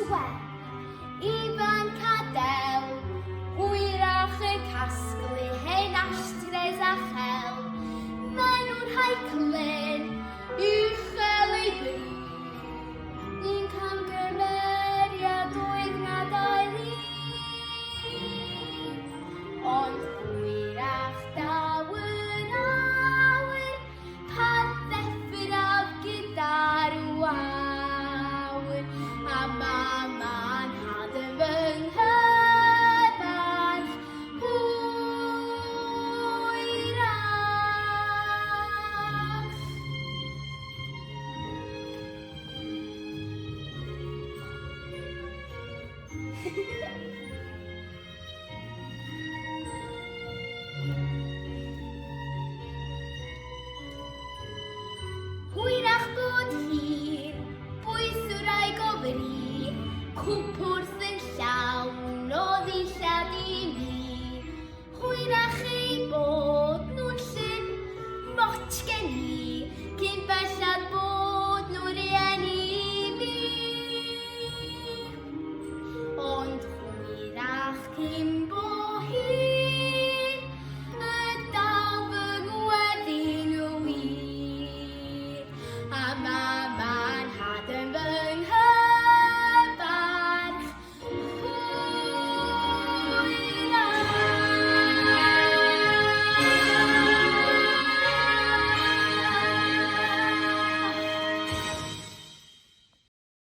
twe. Ifanc a del, hwyrach yn casglu hen astres a chel. Maen nhw'n rhai clen, uchel ei bri. Ni'n camgymeriad oedd na doeli. Ond hwyrach dawyr awyr, pan ddeffraf gyda'r awyr. A ma'n had yn fy nghyfarch, hwyrach. Hwyrach bod hir, bwys wraig o bri, cwpwrth yn llawn o ddillad i mi. Hwyrach ei bod nhw'n llyn mot gen i, cyn bellad bod nhw'n rieni fi. Ond hwyrach cyn